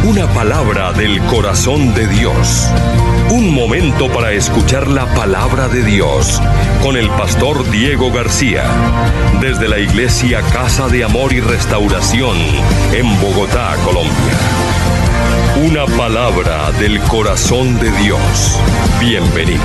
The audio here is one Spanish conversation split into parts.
Una palabra del corazón de Dios. Un momento para escuchar la palabra de Dios con el pastor Diego García, desde la iglesia Casa de Amor y Restauración en Bogotá, Colombia. Una palabra del corazón de Dios. Bienvenido.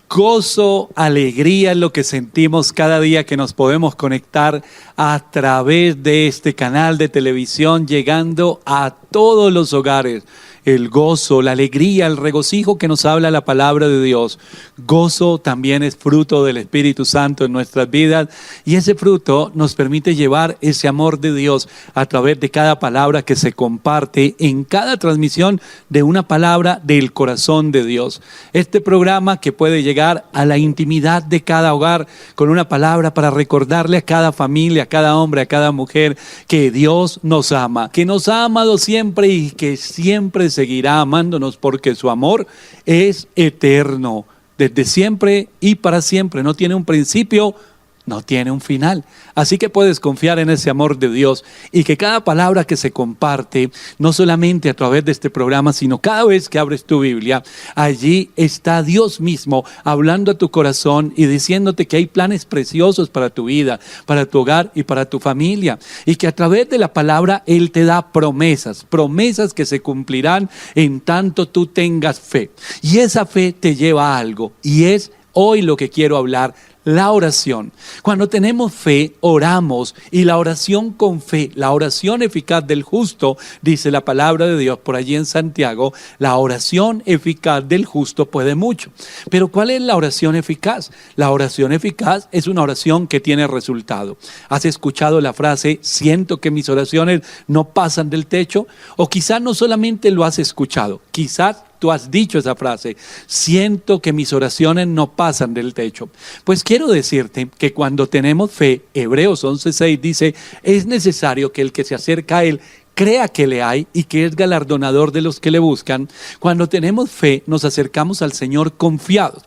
Gozo, alegría es lo que sentimos cada día que nos podemos conectar a través de este canal de televisión, llegando a todos los hogares. El gozo, la alegría, el regocijo que nos habla la palabra de Dios. Gozo también es fruto del Espíritu Santo en nuestras vidas, y ese fruto nos permite llevar ese amor de Dios a través de cada palabra que se comparte en cada transmisión de una palabra del corazón de Dios. Este programa que puede llegar a la intimidad de cada hogar con una palabra para recordarle a cada familia, a cada hombre, a cada mujer que Dios nos ama, que nos ha amado siempre y que siempre seguirá amándonos, porque su amor es eterno, desde siempre y para siempre. No tiene un principio, no tiene un final. Así que puedes confiar en ese amor de Dios, y que cada palabra que se comparte, no solamente a través de este programa, sino cada vez que abres tu Biblia, allí está Dios mismo hablando a tu corazón y diciéndote que hay planes preciosos para tu vida, para tu hogar y para tu familia, y que a través de la palabra Él te da promesas que se cumplirán en tanto tú tengas fe. Y esa fe te lleva a algo, y es hoy lo que quiero hablar: la oración. Cuando tenemos fe, oramos, y la oración con fe, la oración eficaz del justo, dice la palabra de Dios por allí en Santiago, la oración eficaz del justo puede mucho. Pero ¿cuál es la oración eficaz? La oración eficaz es una oración que tiene resultado. ¿Has escuchado la frase, siento que mis oraciones no pasan del techo? O quizás no solamente lo has escuchado, quizás tú has dicho esa frase, siento que mis oraciones no pasan del techo. Pues quiero decirte que cuando tenemos fe, Hebreos 11:6 dice, es necesario que el que se acerca a Él crea que le hay y que es galardonador de los que le buscan. Cuando tenemos fe, nos acercamos al Señor confiados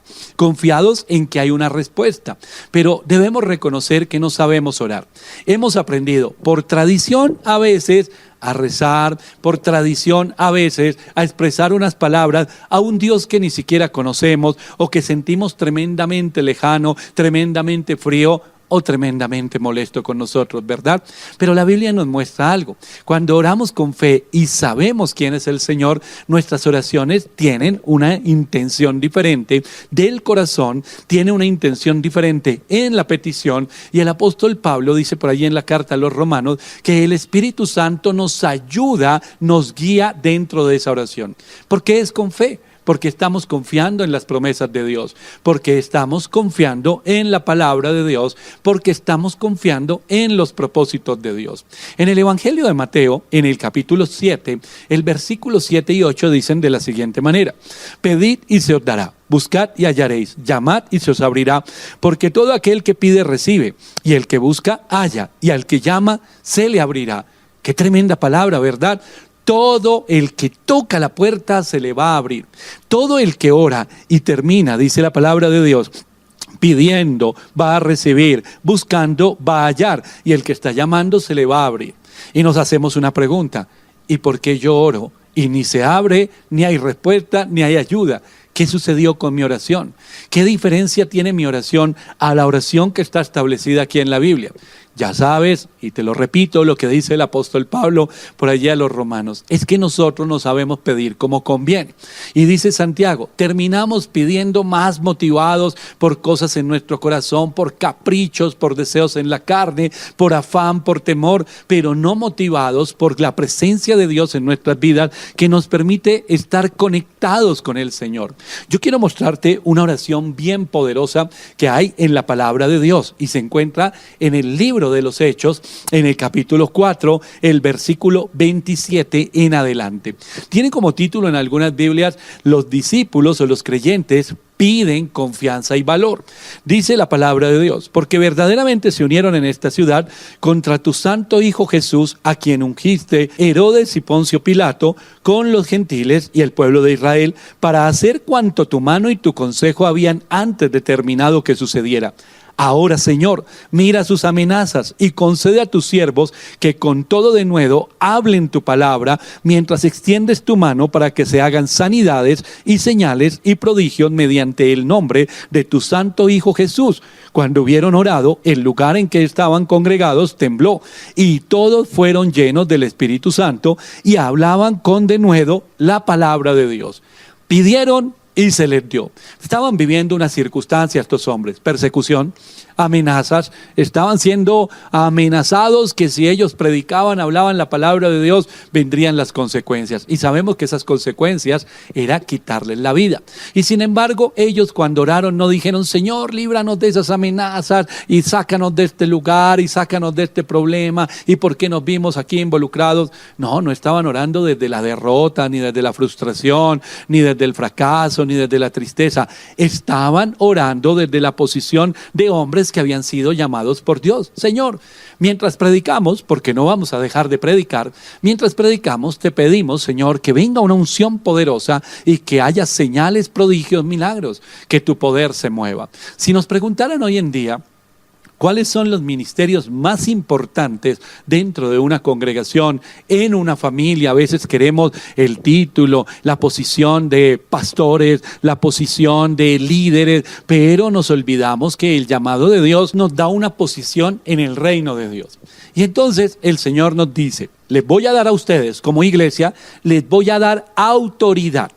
en que hay una respuesta. Pero debemos reconocer que no sabemos orar. Hemos aprendido por tradición a veces a rezar, por tradición a veces a expresar unas palabras a un Dios que ni siquiera conocemos, o que sentimos tremendamente lejano, tremendamente frío o tremendamente molesto con nosotros, ¿verdad? Pero la Biblia nos muestra algo. Cuando oramos con fe y sabemos quién es el Señor, nuestras oraciones tienen una intención diferente del corazón, tiene una intención diferente en la petición, y el apóstol Pablo dice por allí en la carta a los Romanos que el Espíritu Santo nos ayuda, nos guía dentro de esa oración. ¿Por qué es con fe? Porque estamos confiando en las promesas de Dios, porque estamos confiando en la palabra de Dios, porque estamos confiando en los propósitos de Dios. En el Evangelio de Mateo, en el capítulo 7, el versículo 7 y 8 dicen de la siguiente manera: pedid y se os dará, buscad y hallaréis, llamad y se os abrirá, porque todo aquel que pide recibe, y el que busca halla, y al que llama se le abrirá. Qué tremenda palabra, ¿verdad? Todo el que toca la puerta se le va a abrir. Todo el que ora y termina, dice la palabra de Dios, pidiendo va a recibir, buscando va a hallar, y el que está llamando se le va a abrir. Y nos hacemos una pregunta: ¿y por qué yo oro y ni se abre, ni hay respuesta, ni hay ayuda? ¿Qué sucedió con mi oración? ¿Qué diferencia tiene mi oración a la oración que está establecida aquí en la Biblia? Ya sabes, y te lo repito, lo que dice el apóstol Pablo por allí a los Romanos, es que nosotros no sabemos pedir como conviene. Y dice Santiago, terminamos pidiendo más motivados por cosas en nuestro corazón, por caprichos, por deseos en la carne, por afán, por temor, pero no motivados por la presencia de Dios en nuestras vidas, que nos permite estar conectados con el Señor. Yo quiero mostrarte una oración bien poderosa que hay en la palabra de Dios, y se encuentra en el libro de los Hechos, en el capítulo 4, el versículo 27 en adelante. Tiene como título en algunas Biblias: los discípulos o los creyentes piden confianza y valor. Dice la palabra de Dios: porque verdaderamente se unieron en esta ciudad contra tu santo Hijo Jesús, a quien ungiste Herodes y Poncio Pilato con los gentiles y el pueblo de Israel, para hacer cuanto tu mano y tu consejo habían antes determinado que sucediera. Ahora, Señor, mira sus amenazas y concede a tus siervos que con todo denuedo hablen tu palabra mientras extiendes tu mano para que se hagan sanidades y señales y prodigios mediante el nombre de tu santo Hijo Jesús. Cuando hubieron orado, el lugar en que estaban congregados tembló y todos fueron llenos del Espíritu Santo y hablaban con denuedo la palabra de Dios. Pidieron y se les dio. Estaban viviendo una circunstancia estos hombres, persecución, amenazas, estaban siendo amenazados que si ellos predicaban, hablaban la palabra de Dios, vendrían las consecuencias. Y sabemos que esas consecuencias era quitarles la vida. Y sin embargo, ellos cuando oraron no dijeron, Señor, líbranos de esas amenazas y sácanos de este lugar y sácanos de este problema y por qué nos vimos aquí involucrados. No, no estaban orando desde la derrota, ni desde la frustración, ni desde el fracaso, ni desde la tristeza. Estaban orando desde la posición de hombres que habían sido llamados por Dios. Señor, mientras predicamos, porque no vamos a dejar de predicar, mientras predicamos te pedimos, Señor, que venga una unción poderosa y que haya señales, prodigios, milagros, que tu poder se mueva. Si nos preguntaran hoy en día, ¿cuáles son los ministerios más importantes dentro de una congregación, en una familia? A veces queremos el título, la posición de pastores, la posición de líderes, pero nos olvidamos que el llamado de Dios nos da una posición en el reino de Dios. Y entonces el Señor nos dice, les voy a dar a ustedes como iglesia, les voy a dar autoridad,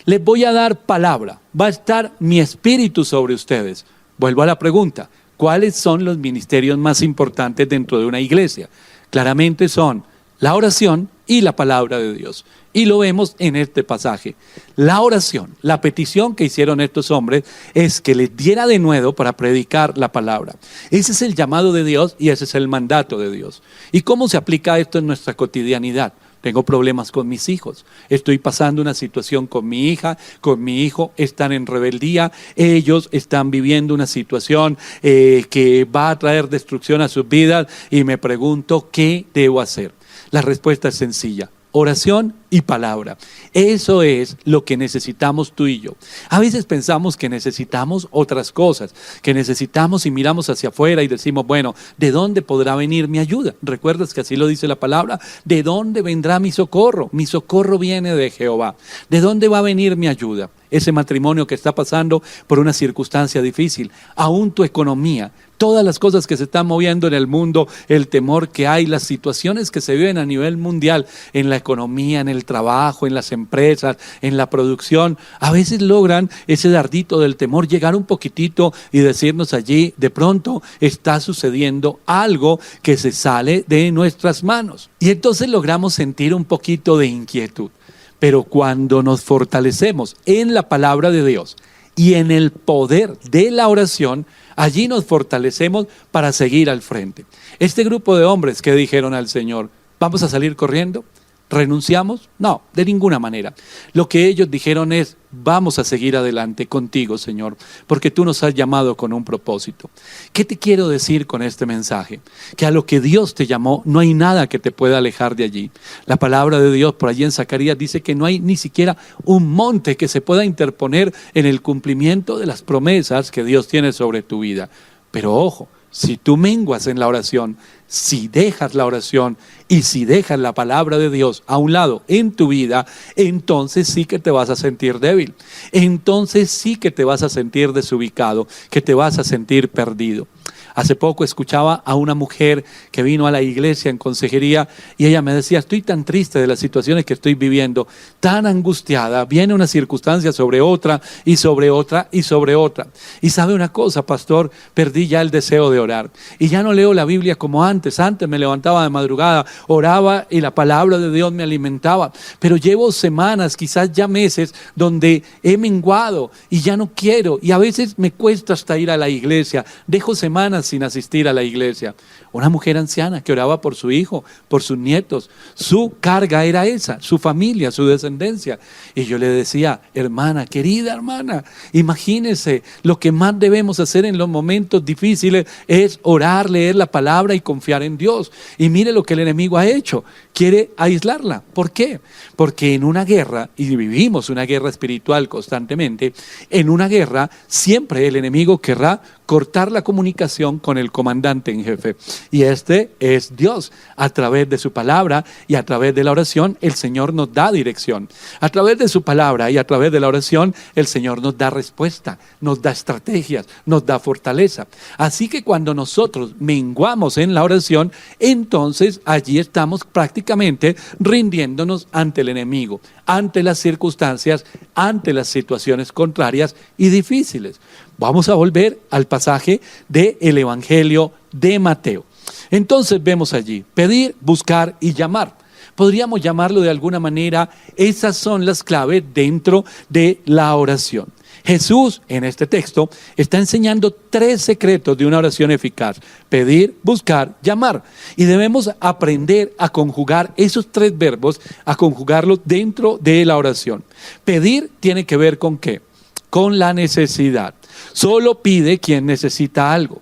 les voy a dar palabra, va a estar mi espíritu sobre ustedes. Vuelvo a la pregunta. ¿Cuáles son los ministerios más importantes dentro de una iglesia? Claramente son la oración y la palabra de Dios. Y lo vemos en este pasaje. La oración, la petición que hicieron estos hombres es que les diera denuedo para predicar la palabra. Ese es el llamado de Dios y ese es el mandato de Dios. ¿Y cómo se aplica esto en nuestra cotidianidad? Tengo problemas con mis hijos, estoy pasando una situación con mi hija, con mi hijo, están en rebeldía, ellos están viviendo una situación que va a traer destrucción a sus vidas y me pregunto, ¿qué debo hacer? La respuesta es sencilla. Oración y palabra. Eso es lo que necesitamos tú y yo. A veces pensamos que necesitamos otras cosas, que necesitamos y miramos hacia afuera y decimos, bueno, ¿de dónde podrá venir mi ayuda? ¿Recuerdas que así lo dice la palabra? ¿De dónde vendrá mi socorro? Mi socorro viene de Jehová. ¿De dónde va a venir mi ayuda? Ese matrimonio que está pasando por una circunstancia difícil, aún tu economía, todas las cosas que se están moviendo en el mundo, el temor que hay, las situaciones que se viven a nivel mundial, en la economía, en el trabajo, en las empresas, en la producción, a veces logran ese dardito del temor llegar un poquitito y decirnos allí, de pronto está sucediendo algo que se sale de nuestras manos. Y entonces logramos sentir un poquito de inquietud. Pero cuando nos fortalecemos en la palabra de Dios y en el poder de la oración, allí nos fortalecemos para seguir al frente. Este grupo de hombres que dijeron al Señor, ¿vamos a salir corriendo? ¿Renunciamos? No, de ninguna manera. Lo que ellos dijeron es, vamos a seguir adelante contigo, Señor, porque tú nos has llamado con un propósito. ¿Qué te quiero decir con este mensaje? Que a lo que Dios te llamó, no hay nada que te pueda alejar de allí. La palabra de Dios por allí en Zacarías dice que no hay ni siquiera un monte que se pueda interponer en el cumplimiento de las promesas que Dios tiene sobre tu vida. Pero ojo, si tú menguas en la oración, si dejas la oración y si dejas la palabra de Dios a un lado en tu vida, entonces sí que te vas a sentir débil. Entonces sí que te vas a sentir desubicado, que te vas a sentir perdido. Hace poco escuchaba a una mujer que vino a la iglesia en consejería y ella me decía, estoy tan triste de las situaciones que estoy viviendo, tan angustiada, viene una circunstancia sobre otra y sobre otra y sobre otra. Y sabe una cosa, pastor, perdí ya el deseo de orar y ya no leo la Biblia como antes. Antes me levantaba de madrugada, oraba y la palabra de Dios me alimentaba, pero llevo semanas, quizás ya meses, donde he menguado y ya no quiero y a veces me cuesta hasta ir a la iglesia, dejo semanas sin asistir a la iglesia. Una mujer anciana que oraba por su hijo, por sus nietos. Su carga era esa, su familia, su descendencia. Y yo le decía, hermana, querida hermana, imagínese, lo que más debemos hacer en los momentos difíciles es orar, leer la palabra y confiar en Dios. Y mire lo que el enemigo ha hecho, quiere aislarla. ¿Por qué? Porque en una guerra, y vivimos una guerra espiritual constantemente, en una guerra siempre el enemigo querrá cortar la comunicación con el comandante en jefe. Y este es Dios. A través de su palabra y a través de la oración, el Señor nos da dirección. A través de su palabra y a través de la oración, el Señor nos da respuesta, nos da estrategias, nos da fortaleza. Así que cuando nosotros menguamos en la oración, entonces allí estamos prácticamente rindiéndonos ante el enemigo, ante las circunstancias, ante las situaciones contrarias y difíciles. Vamos a volver al pasaje del Evangelio de Mateo. Entonces vemos allí, pedir, buscar y llamar. Podríamos llamarlo de alguna manera, esas son las claves dentro de la oración. Jesús, en este texto, está enseñando 3 secretos de una oración eficaz: pedir, buscar, llamar. Y debemos aprender a conjugar esos 3 verbos, a conjugarlos dentro de la oración. Pedir tiene que ver ¿con qué? Con la necesidad. Solo pide quien necesita algo.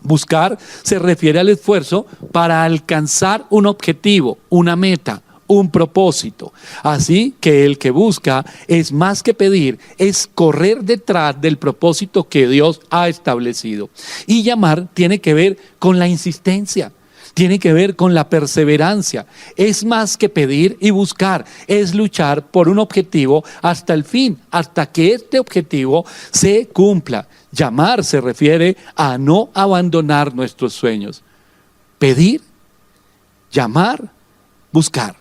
Buscar se refiere al esfuerzo para alcanzar un objetivo, una meta, un propósito. Así que el que busca es más que pedir, es correr detrás del propósito que Dios ha establecido. Y llamar tiene que ver con la insistencia. Tiene que ver con la perseverancia. Es más que pedir y buscar, es luchar por un objetivo hasta el fin, hasta que este objetivo se cumpla. Llamar se refiere a no abandonar nuestros sueños. Pedir, llamar, buscar.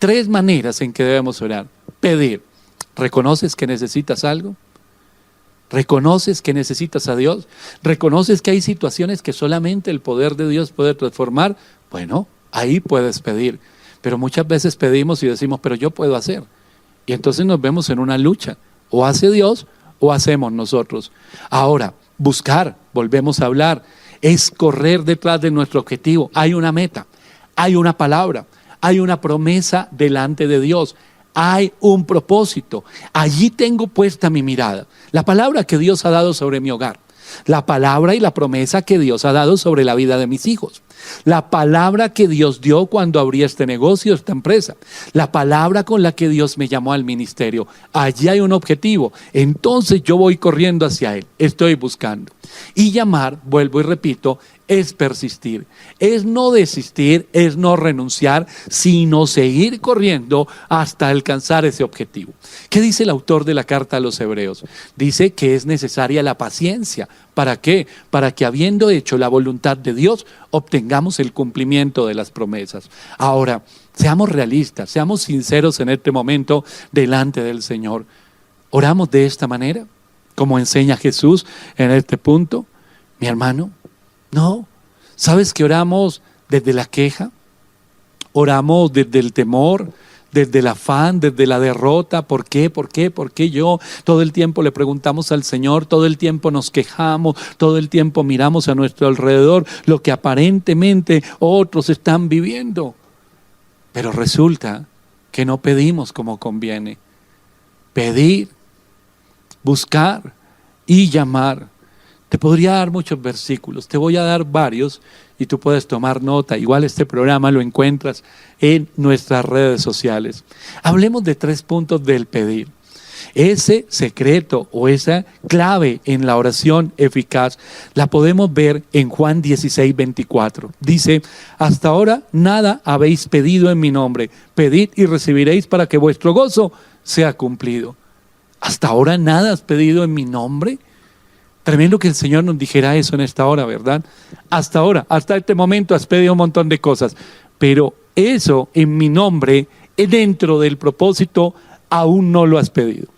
3 maneras en que debemos orar. Pedir. ¿Reconoces que necesitas algo? ¿Reconoces que necesitas a Dios? ¿Reconoces que hay situaciones que solamente el poder de Dios puede transformar? Bueno, ahí puedes pedir. Pero muchas veces pedimos y decimos, pero yo puedo hacer. Y entonces nos vemos en una lucha. O hace Dios o hacemos nosotros. Ahora, buscar, volvemos a hablar, es correr detrás de nuestro objetivo. Hay una meta, hay una palabra, hay una promesa delante de Dios. Hay un propósito. Allí tengo puesta mi mirada. La palabra que Dios ha dado sobre mi hogar. La palabra y la promesa que Dios ha dado sobre la vida de mis hijos. La palabra que Dios dio cuando abrí este negocio, esta empresa. La palabra con la que Dios me llamó al ministerio. Allí hay un objetivo. Entonces yo voy corriendo hacia Él. Estoy buscando. Y llamar, vuelvo y repito, es persistir, es no desistir, es no renunciar, sino seguir corriendo hasta alcanzar ese objetivo. ¿Qué dice el autor de la carta a los Hebreos? Dice que es necesaria la paciencia. ¿Para qué? Para que habiendo hecho la voluntad de Dios, obtengamos el cumplimiento de las promesas. Ahora, seamos realistas, seamos sinceros en este momento delante del Señor. ¿Oramos de esta manera? Como enseña Jesús en este punto, mi hermano. No, ¿sabes que oramos desde la queja? Oramos desde el temor, desde el afán, desde la derrota. ¿Por qué? ¿Por qué? ¿Por qué yo? Todo el tiempo le preguntamos al Señor, todo el tiempo nos quejamos, todo el tiempo miramos a nuestro alrededor lo que aparentemente otros están viviendo. Pero resulta que no pedimos como conviene. Pedir, buscar y llamar. Te podría dar muchos versículos, te voy a dar varios y tú puedes tomar nota. Igual este programa lo encuentras en nuestras redes sociales. Hablemos de 3 puntos del pedir. Ese secreto o esa clave en la oración eficaz la podemos ver en Juan 16:24. Dice, hasta ahora nada habéis pedido en mi nombre. Pedid y recibiréis para que vuestro gozo sea cumplido. Hasta ahora nada has pedido en mi nombre. Tremendo que el Señor nos dijera eso en esta hora, ¿verdad? Hasta ahora, hasta este momento has pedido un montón de cosas, pero eso en mi nombre, dentro del propósito, aún no lo has pedido.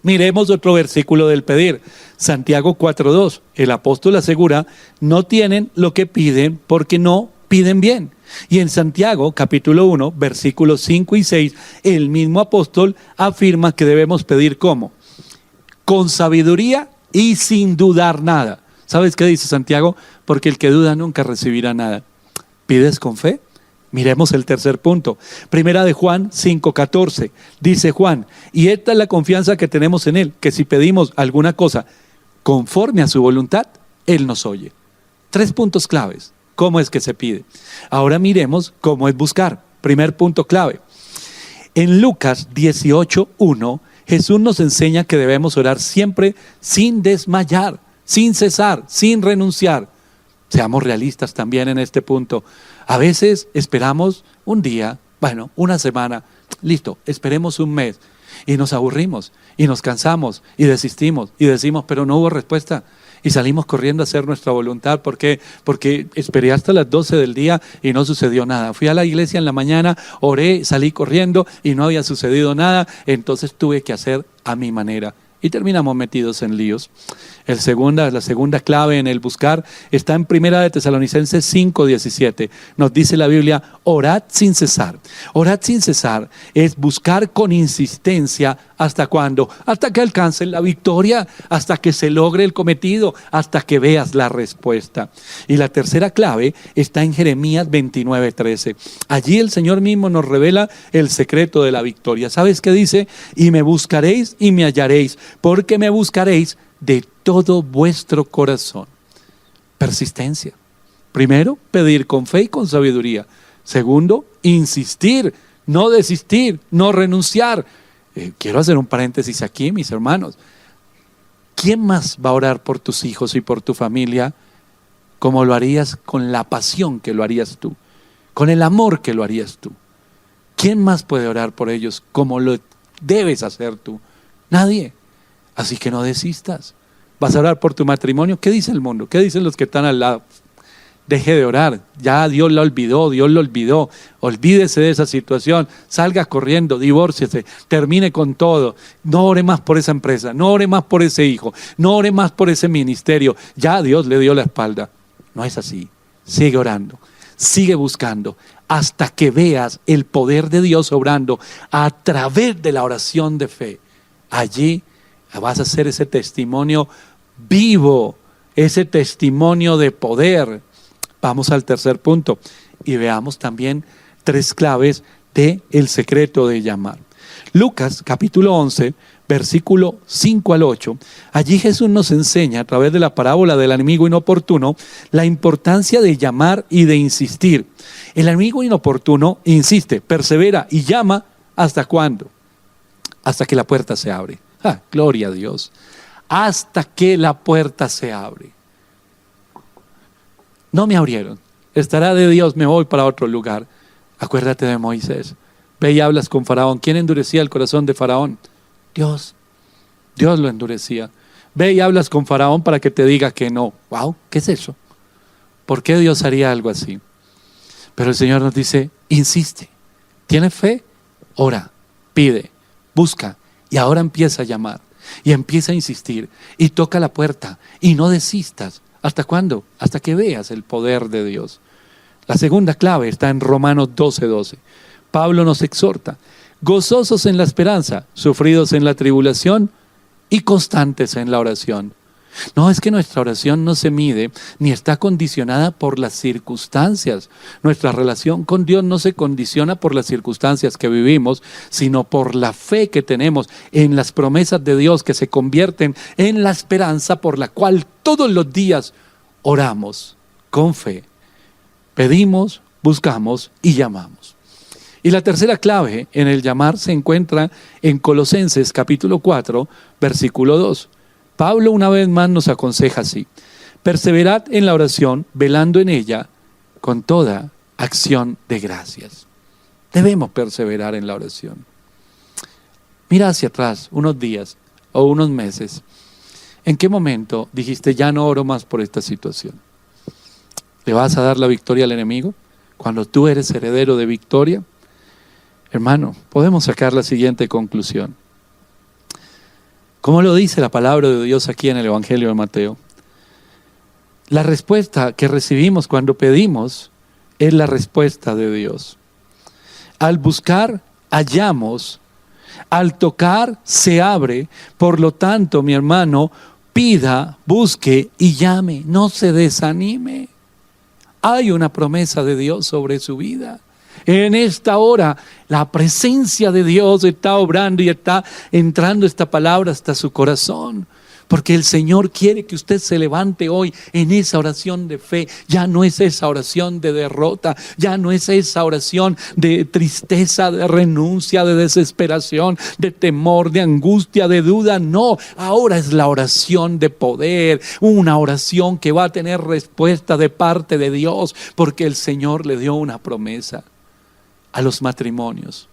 Miremos otro versículo del pedir, Santiago 4:2. El apóstol asegura, no tienen lo que piden porque no piden bien. Y en Santiago, capítulo 1, versículos 5 y 6, el mismo apóstol afirma que debemos pedir ¿cómo? Con sabiduría y sin dudar nada. ¿Sabes qué dice Santiago? Porque el que duda nunca recibirá nada. ¿Pides con fe? Miremos el tercer punto. Primera de Juan 5:14. Dice Juan, y esta es la confianza que tenemos en Él, que si pedimos alguna cosa conforme a su voluntad, Él nos oye. 3 puntos claves. ¿Cómo es que se pide? Ahora miremos cómo es buscar. Primer punto clave. En Lucas 18:1, Jesús nos enseña que debemos orar siempre sin desmayar, sin cesar, sin renunciar. Seamos realistas también en este punto. A veces esperamos un día, una semana, listo, esperemos un mes y nos aburrimos y nos cansamos y desistimos y decimos, pero no hubo respuesta. Y salimos corriendo a hacer nuestra voluntad. ¿Por qué? Porque esperé hasta las 12 del día y no sucedió nada. Fui a la iglesia en la mañana, oré, salí corriendo y no había sucedido nada. Entonces tuve que hacer a mi manera. Y terminamos metidos en líos. La segunda clave en el buscar está en Primera de Tesalonicenses 5:17. Nos dice la Biblia, orad sin cesar. Orad sin cesar es buscar con insistencia. ¿Hasta cuándo? Hasta que alcancen la victoria, hasta que se logre el cometido, hasta que veas la respuesta. Y la tercera clave está en Jeremías 29:13. Allí el Señor mismo nos revela el secreto de la victoria. ¿Sabes qué dice? Y me buscaréis y me hallaréis, porque me buscaréis de todo vuestro corazón. Persistencia. Primero, pedir con fe y con sabiduría. Segundo, insistir, no desistir, no renunciar. Quiero hacer un paréntesis aquí, mis hermanos. ¿Quién más va a orar por tus hijos y por tu familia como lo harías con la pasión que lo harías tú? Con el amor que lo harías tú. ¿Quién más puede orar por ellos como lo debes hacer tú? Nadie. Así que no desistas. Vas a orar por tu matrimonio. ¿Qué dice el mundo? ¿Qué dicen los que están al lado? Deje de orar. Ya Dios lo olvidó, Dios lo olvidó. Olvídese de esa situación. Salga corriendo, divórciese, termine con todo. No ore más por esa empresa, no ore más por ese hijo, no ore más por ese ministerio. Ya Dios le dio la espalda. No es así. Sigue orando, sigue buscando, hasta que veas el poder de Dios obrando a través de la oración de fe. Allí vas a hacer ese testimonio vivo, ese testimonio de poder. Vamos al tercer punto y veamos también 3 claves del secreto de llamar. Lucas capítulo 11, versículo 5 al 8. Allí Jesús nos enseña a través de la parábola del enemigo inoportuno la importancia de llamar y de insistir. El enemigo inoportuno insiste, persevera y llama. ¿Hasta cuándo? Hasta que la puerta se abre. Gloria a Dios. Hasta que la puerta se abre. No me abrieron. Estará de Dios, me voy para otro lugar. Acuérdate de Moisés. Ve y hablas con Faraón. ¿Quién endurecía el corazón de Faraón? Dios. Dios lo endurecía. Ve y hablas con Faraón para que te diga que no. Wow, ¿qué es eso? ¿Por qué Dios haría algo así? Pero el Señor nos dice, insiste. ¿Tienes fe? Ora, pide, busca. Y ahora empieza a llamar y empieza a insistir y toca la puerta y no desistas. ¿Hasta cuándo? Hasta que veas el poder de Dios. La segunda clave está en Romanos 12:12. Pablo nos exhorta, gozosos en la esperanza, sufridos en la tribulación y constantes en la oración. No, es que nuestra oración no se mide ni está condicionada por las circunstancias. Nuestra relación con Dios no se condiciona por las circunstancias que vivimos, sino por la fe que tenemos en las promesas de Dios que se convierten en la esperanza por la cual todos los días oramos con fe. Pedimos, buscamos y llamamos. Y la tercera clave en el llamar se encuentra en Colosenses capítulo 4, versículo 2. Pablo una vez más nos aconseja así: perseverad en la oración, velando en ella con toda acción de gracias. Debemos perseverar en la oración. Mira hacia atrás unos días o unos meses. ¿En qué momento dijiste, ya no oro más por esta situación? ¿Le vas a dar la victoria al enemigo cuando tú eres heredero de victoria? Hermano, podemos sacar la siguiente conclusión. ¿Cómo lo dice la palabra de Dios aquí en el Evangelio de Mateo? La respuesta que recibimos cuando pedimos es la respuesta de Dios. Al buscar, hallamos. Al tocar, se abre. Por lo tanto, mi hermano, Pida, busque y llame, no se desanime. Hay una promesa de Dios sobre su vida. En esta hora, la presencia de Dios está obrando y está entrando esta palabra hasta su corazón. Porque el Señor quiere que usted se levante hoy en esa oración de fe. Ya no es esa oración de derrota, ya no es esa oración de tristeza, de renuncia, de desesperación, de temor, de angustia, de duda. No, ahora es la oración de poder, una oración que va a tener respuesta de parte de Dios, porque el Señor le dio una promesa a los matrimonios.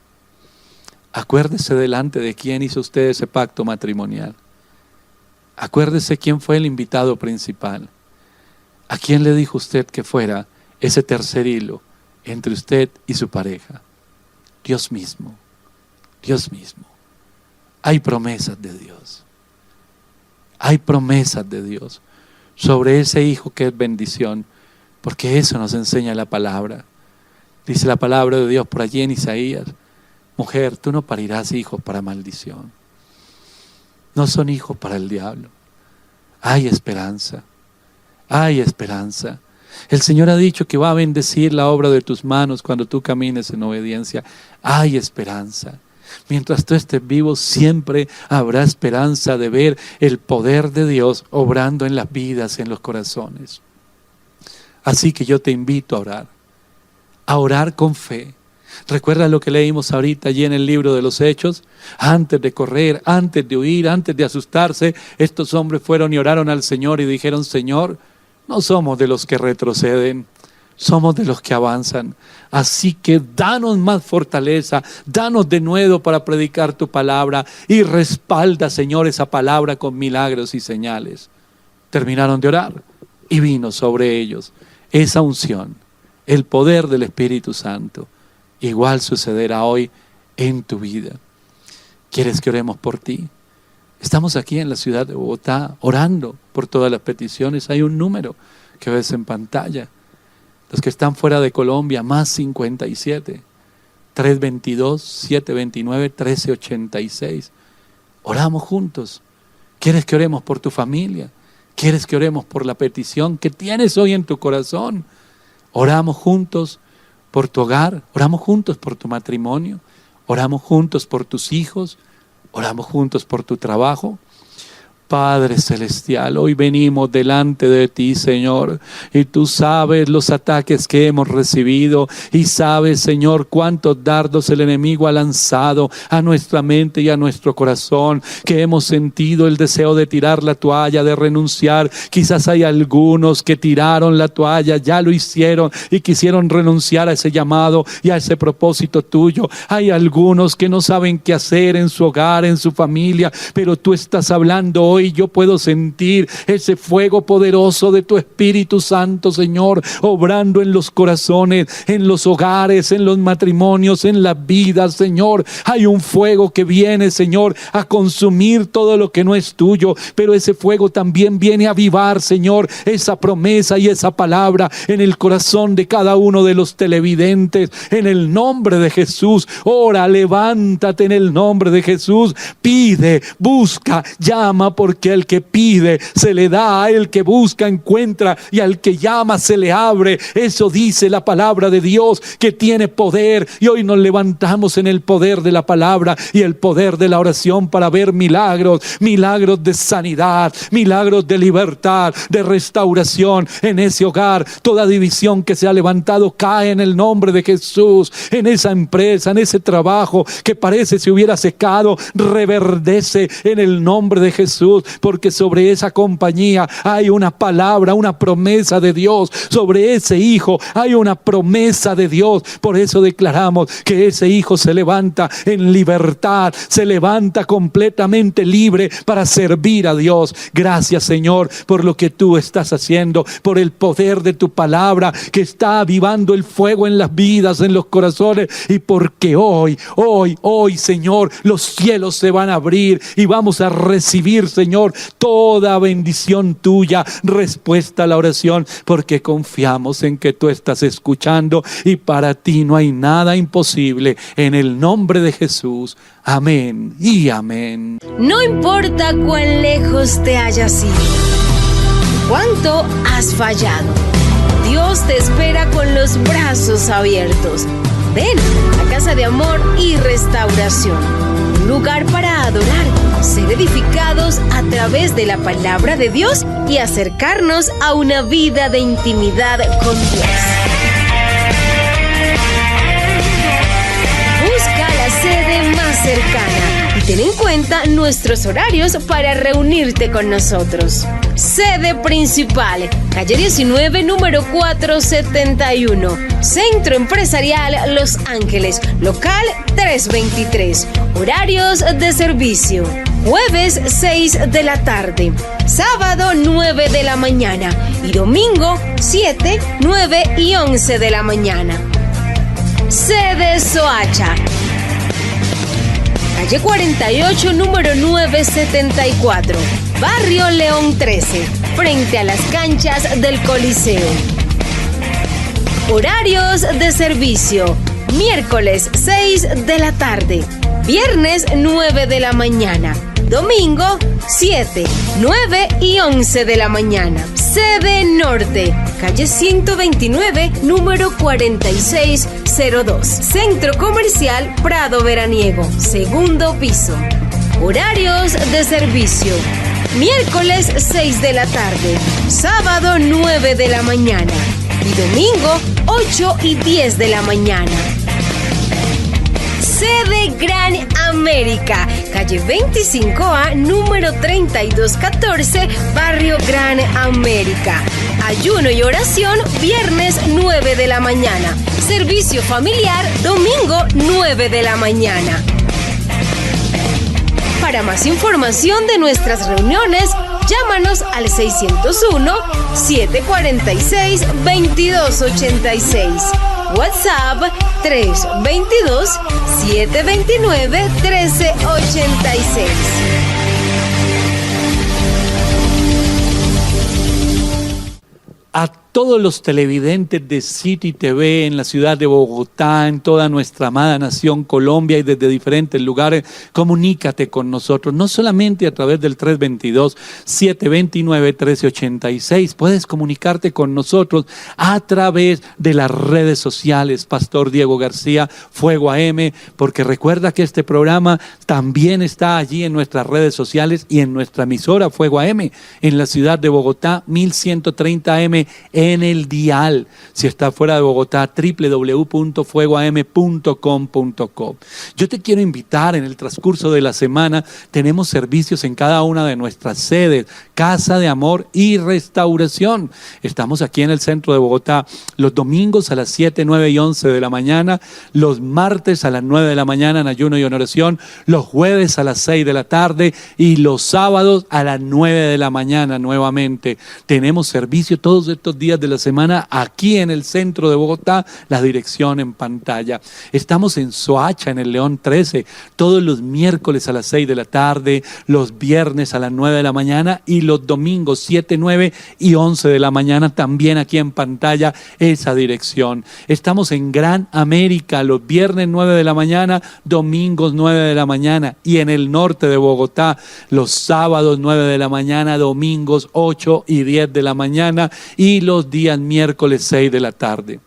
Acuérdese delante de quién hizo usted ese pacto matrimonial. Acuérdese quién fue el invitado principal. ¿A quién le dijo usted que fuera ese tercer hilo entre usted y su pareja? Dios mismo. Dios mismo. Hay promesas de Dios. Hay promesas de Dios sobre ese hijo que es bendición, porque eso nos enseña la palabra. Dice la palabra de Dios por allí en Isaías: mujer, tú no parirás hijos para maldición. No son hijos para el diablo. Hay esperanza. Hay esperanza. El Señor ha dicho que va a bendecir la obra de tus manos cuando tú camines en obediencia. Hay esperanza. Mientras tú estés vivo, siempre habrá esperanza de ver el poder de Dios obrando en las vidas, en los corazones. Así que yo te invito a orar con fe. ¿Recuerda lo que leímos ahorita allí en el libro de los Hechos? Antes de correr, antes de huir, antes de asustarse, estos hombres fueron y oraron al Señor y dijeron: Señor, no somos de los que retroceden, somos de los que avanzan. Así que danos más fortaleza, danos de nuevo para predicar tu palabra y respalda, Señor, esa palabra con milagros y señales. Terminaron de orar y vino sobre ellos esa unción, el poder del Espíritu Santo. Igual sucederá hoy en tu vida. ¿Quieres que oremos por ti? Estamos aquí en la ciudad de Bogotá orando por todas las peticiones. Hay un número que ves en pantalla. Los que están fuera de Colombia, más 57 322 729 1386. Oramos juntos. ¿Quieres que oremos por tu familia? ¿Quieres que oremos por la petición que tienes hoy en tu corazón? Oramos juntos por tu hogar, oramos juntos por tu matrimonio, oramos juntos por tus hijos, oramos juntos por tu trabajo. Padre Celestial, hoy venimos delante de ti, Señor, y tú sabes los ataques que hemos recibido y sabes, Señor, cuántos dardos el enemigo ha lanzado a nuestra mente y a nuestro corazón, que hemos sentido el deseo de tirar la toalla, de renunciar. Quizás hay algunos que tiraron la toalla, ya lo hicieron y quisieron renunciar a ese llamado y a ese propósito tuyo. Hay algunos que no saben qué hacer en su hogar, en su familia, pero tú estás hablando hoy. Yo puedo sentir ese fuego poderoso de tu Espíritu Santo, Señor, obrando en los corazones, en los hogares, en los matrimonios, en las vidas, Señor. Hay un fuego que viene, Señor, a consumir todo lo que no es tuyo, pero ese fuego también viene a avivar, Señor, esa promesa y esa palabra en el corazón de cada uno de los televidentes. En el nombre de Jesús, ora, levántate en el nombre de Jesús, pide, busca, llama, porque al que pide se le da, el que busca encuentra y al que llama se le abre. Eso dice la palabra de Dios, que tiene poder, y hoy nos levantamos en el poder de la palabra y el poder de la oración para ver milagros, milagros de sanidad, milagros de libertad, de restauración en ese hogar. Toda división que se ha levantado cae en el nombre de Jesús. En esa empresa, en ese trabajo que parece se hubiera secado, reverdece en el nombre de Jesús, porque sobre esa compañía hay una palabra, una promesa de Dios. Sobre ese hijo hay una promesa de Dios. Por eso declaramos que ese hijo se levanta en libertad, se levanta completamente libre para servir a Dios. Gracias, Señor, por lo que tú estás haciendo, por el poder de tu palabra que está avivando el fuego en las vidas, en los corazones, y porque hoy, Señor, los cielos se van a abrir y vamos a recibir, Señor, Señor, toda bendición tuya, respuesta a la oración, porque confiamos en que tú estás escuchando y para ti no hay nada imposible. En el nombre de Jesús, amén y amén. No importa cuán lejos te hayas ido, cuánto has fallado, Dios te espera con los brazos abiertos. Ven a Casa de Amor y Restauración, un lugar para adorar, ser edificados a través de la palabra de Dios y acercarnos a una vida de intimidad con Dios. Busca la sede más cercana y ten en cuenta nuestros horarios para reunirte con nosotros. Sede principal, calle 19, número 471, Centro Empresarial Los Ángeles, local 323. Horarios de servicio: jueves 6 de la tarde, sábado 9 de la mañana y domingo 7, 9 y 11 de la mañana. Sede Soacha, calle 48, número 974, Barrio León 13, frente a las canchas del Coliseo. Horarios de servicio: miércoles 6 de la tarde, viernes 9 de la mañana, domingo 7, 9 y 11 de la mañana. Sede Norte, calle 129, número 4602, Centro Comercial Prado Veraniego, segundo piso. Horarios de servicio: miércoles 6 de la tarde, sábado 9 de la mañana y domingo 8 y 10 de la mañana. Sede Gran América, calle 25A, número 3214, Barrio Gran América. Ayuno y oración, viernes 9 de la mañana. Servicio familiar, domingo 9 de la mañana. Para más información de nuestras reuniones, llámanos al 601-746-2286. WhatsApp 322-729-1386. A todos los televidentes de City TV en la ciudad de Bogotá, en toda nuestra amada nación Colombia y desde diferentes lugares, comunícate con nosotros, no solamente a través del 322-729-1386, puedes comunicarte con nosotros a través de las redes sociales, Pastor Diego García, Fuego AM, porque recuerda que este programa también está allí en nuestras redes sociales y en nuestra emisora Fuego AM, en la ciudad de Bogotá, 1130 AM, en el dial. Si está fuera de Bogotá, www.fuegoam.com.co. Yo te quiero invitar en el transcurso de la semana. Tenemos servicios en cada una de nuestras sedes, Casa de Amor y Restauración. Estamos aquí en el centro de Bogotá los domingos a las 7, 9 y 11 de la mañana, los martes a las 9 de la mañana en ayuno y oración, los jueves a las 6 de la tarde y los sábados a las 9 de la mañana nuevamente. Tenemos servicio todos estos días de la semana aquí en el centro de Bogotá, la dirección en pantalla. Estamos en Soacha, en el León 13, todos los miércoles a las 6 de la tarde, los viernes a las 9 de la mañana y los domingos 7, 9 y 11 de la mañana, también aquí en pantalla esa dirección. Estamos en Gran América, los viernes 9 de la mañana, domingos 9 de la mañana, y en el norte de Bogotá, los sábados 9 de la mañana, domingos 8 y 10 de la mañana y los días miércoles 6 de la tarde.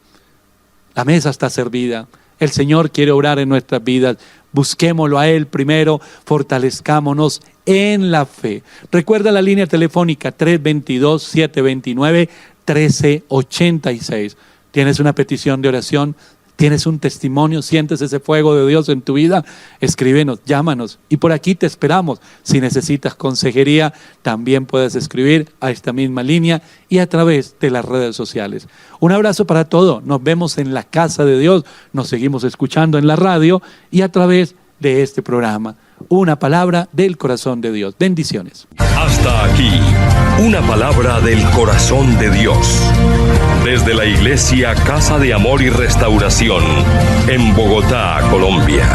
La mesa está servida. El Señor quiere obrar en nuestras vidas. Busquémoslo a Él primero, fortalezcámonos en la fe. Recuerda la línea telefónica 322-729-1386. ¿Tienes una petición de oración? ¿Tienes un testimonio? ¿Sientes ese fuego de Dios en tu vida? Escríbenos, llámanos y por aquí te esperamos. Si necesitas consejería, también puedes escribir a esta misma línea y a través de las redes sociales. Un abrazo para todos. Nos vemos en la casa de Dios. Nos seguimos escuchando en la radio y a través de este programa. Una palabra del corazón de Dios. Bendiciones. Hasta aquí, una palabra del corazón de Dios. Desde la Iglesia Casa de Amor y Restauración, en Bogotá, Colombia.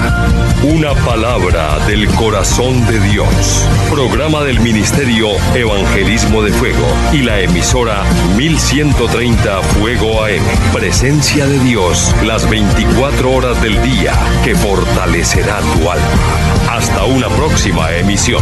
Una palabra del corazón de Dios. Programa del Ministerio Evangelismo de Fuego y la emisora 1130 Fuego AM. Presencia de Dios las 24 horas del día que fortalecerá tu alma. Hasta una próxima emisión.